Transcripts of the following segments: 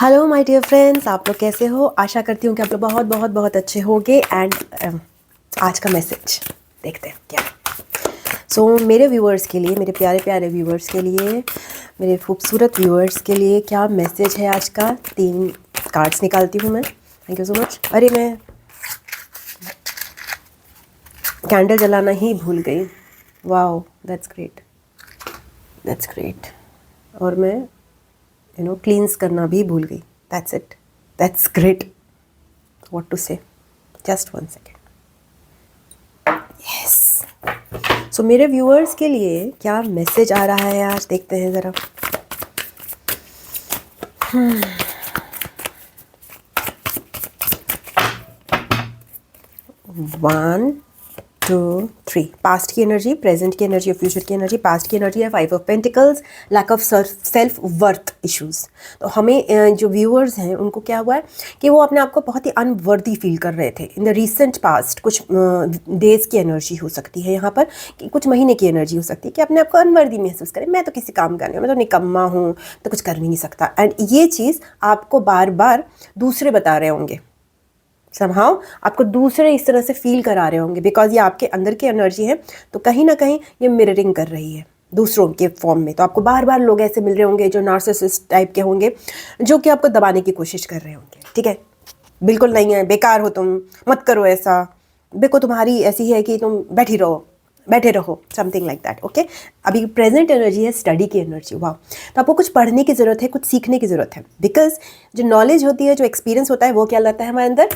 Hello my dear friends, आप लोग कैसे हो? आशा करती हूँ कि आप लोग बहुत बहुत बहुत अच्छे होंगे। एंड आज का मैसेज देखते हैं क्या। मेरे व्यूअर्स के लिए, मेरे प्यारे प्यारे व्यूअर्स के लिए, मेरे खूबसूरत व्यूअर्स के लिए क्या मैसेज है आज का। 3 कार्ड्स निकालती हूँ मैं। Thank you so much. अरे मैं कैंडल जलाना ही भूल गई। Wow, that's great, that's great. और मैं क्लींस करना भी भूल गई। That's it, that's great. What to say, just 1 second. Yes. मेरे व्यूअर्स के लिए क्या मैसेज आ रहा है आज, देखते हैं ज़रा। 1 2 3। पास्ट की एनर्जी, प्रेजेंट की एनर्जी और फ्यूचर की एनर्जी। पास्ट की एनर्जी है 5 of pentacles, lack of self worth issues. तो हमें जो व्यूअर्स हैं उनको क्या हुआ है कि वो अपने आप को बहुत ही अनवर्दी फील कर रहे थे इन द रिसेंट पास्ट। कुछ डेज की एनर्जी हो सकती है यहाँ पर, कि कुछ महीने की एनर्जी हो सकती है कि अपने आप को अनवर्दी महसूस करें। मैं तो किसी काम का नहीं हूँ, मैं तो निकम्मा हूँ, तो कुछ कर भी नहीं सकता। एंड ये चीज़ आपको बार बार दूसरे बता रहे होंगे, समहाउ आपको दूसरे इस तरह से फील करा रहे होंगे, बिकॉज ये आपके अंदर की एनर्जी है। तो कहीं ना कहीं ये मिररिंग कर रही है दूसरों के फॉर्म में। तो आपको बार बार लोग ऐसे मिल रहे होंगे जो नार्सिसिस्ट टाइप के होंगे, जो कि आपको दबाने की कोशिश कर रहे होंगे। ठीक है, बिल्कुल नहीं है, बेकार हो तुम, मत करो ऐसा, देखो तुम्हारी ऐसी है कि तुम बैठे रहो, समथिंग लाइक दैट। ओके, अभी प्रेजेंट एनर्जी है स्टडी की एनर्जी। वाह, तो आपको कुछ पढ़ने की ज़रूरत है, कुछ सीखने की ज़रूरत है। बिकॉज जो नॉलेज होती है, जो एक्सपीरियंस होता है, वो क्या लाता है हमारे अंदर?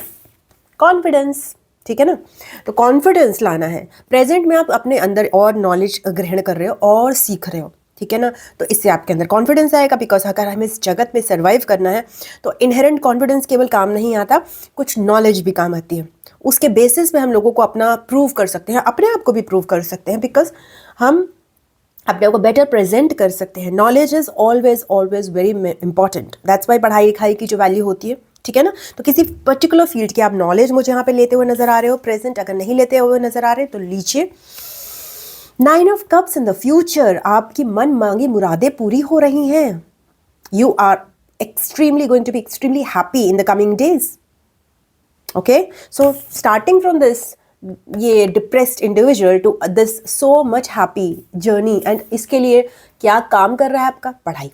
कॉन्फिडेंस। ठीक है ना? तो कॉन्फिडेंस लाना है। प्रेजेंट में आप अपने अंदर और नॉलेज ग्रहण कर रहे हो और सीख रहे हो। ठीक है ना? तो इससे आपके अंदर कॉन्फिडेंस आएगा। बिकॉज अगर हमें इस जगत में सर्वाइव करना है तो इनहेरेंट कॉन्फिडेंस केवल काम नहीं आता, कुछ नॉलेज भी काम आती है। उसके बेसिस पे हम लोगों को अपना प्रूव कर सकते हैं, अपने आप को भी प्रूव कर सकते हैं। बिकॉज हम अपने को बेटर प्रेजेंट कर सकते हैं। Knowledge is always always very important. That's why पढ़ाई लिखाई की जो वैल्यू होती है। ठीक है ना? तो किसी पर्टिकुलर फील्ड की आप नॉलेज मुझे यहाँ पे लेते हुए नजर आ रहे हो प्रेजेंट, अगर नहीं लेते हुए नजर आ रहे तो लीजिए 9 of cups in the future. आपकी मन मांगी मुरादें पूरी हो रही हैं। You are extremely going to be extremely happy in the coming days. Okay, so starting from this ये depressed individual to this so much happy journey. And इसके लिए क्या काम कर रहा है आपका? पढ़ाई,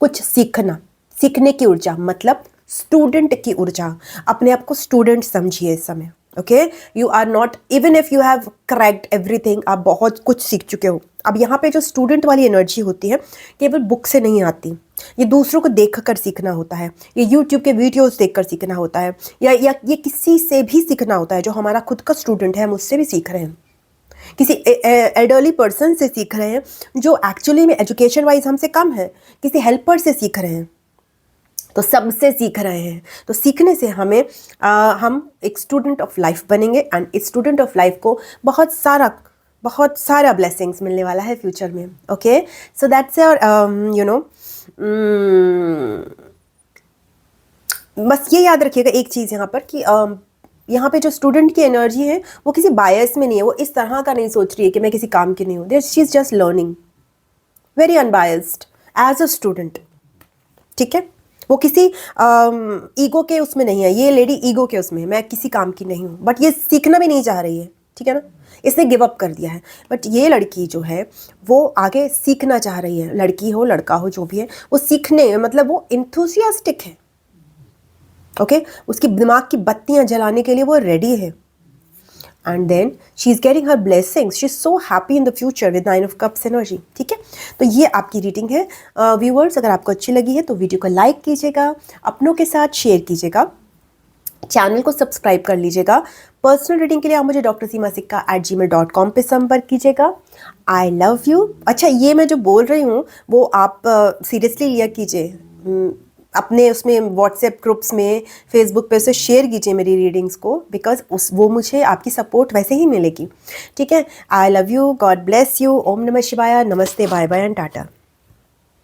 कुछ सीखना, सीखने की ऊर्जा, मतलब स्टूडेंट की ऊर्जा। अपने आप को स्टूडेंट समझिए इस समय। Okay, you are not, even if you have cracked everything, आप बहुत कुछ सीख चुके हो। अब यहाँ पे जो स्टूडेंट वाली एनर्जी होती है केवल बुक से नहीं आती, ये दूसरों को देख कर सीखना होता है, ये यूट्यूब के वीडियोस देखकर सीखना होता है, या ये किसी से भी सीखना होता है। जो हमारा खुद का स्टूडेंट है हम उससे भी सीख रहे हैं, किसी एल्डरली पर्सन से सीख रहे हैं जो एक्चुअली में एजुकेशन वाइज हमसे कम है, किसी हेल्पर से सीख रहे हैं, तो सबसे सीख रहे हैं। तो सीखने से हमें हम एक स्टूडेंट ऑफ लाइफ बनेंगे। एंड इस स्टूडेंट ऑफ लाइफ को बहुत सारा ब्लेसिंग्स मिलने वाला है फ्यूचर में। ओके, सो दैट्स योर बस ये याद रखिएगा एक चीज़ यहाँ पर कि यहाँ पे जो स्टूडेंट की एनर्जी है वो किसी बायस में नहीं है, वो इस तरह का नहीं सोच रही है कि मैं किसी काम की नहीं हूँ। She is just learning very unbiased as a student. ठीक है, वो किसी ईगो के उसमें नहीं है। ये लेडी ईगो के उसमें है, मैं किसी काम की नहीं हूँ, बट ये सीखना भी नहीं चाह रही है। ठीक है ना? इसने गिव अप कर दिया है। बट ये लड़की जो है वो आगे सीखना चाह रही है। लड़की हो लड़का हो जो भी है, वो सीखने, मतलब वो इंथुसियास्टिक है। ओके, उसकी दिमाग की बत्तियां जलाने के लिए वो रेडी है। And then she is getting her blessings, she is so happy in the future with 9 of cups energy. ठीक है, तो ये आपकी रीडिंग है व्यूअर्स। अगर आपको अच्छी लगी है तो वीडियो को लाइक कीजिएगा, अपनों के साथ शेयर कीजिएगा, चैनल को सब्सक्राइब कर लीजिएगा। पर्सनल रीडिंग के लिए आप मुझे drsimasitka@gmail.com पे संपर्क कीजिएगा। आई लव यू। अच्छा, ये मैं जो बोल रही हूँ वो आप सीरियसली लिया कीजिए, अपने उसमें व्हाट्सएप ग्रुप्स में, फेसबुक पे उसे शेयर कीजिए मेरी रीडिंग्स को, बिकॉज वो मुझे आपकी सपोर्ट वैसे ही मिलेगी। ठीक है, I love you, God bless you, ओम नमः शिवाय, नमस्ते, बाय बाय एंड टाटा।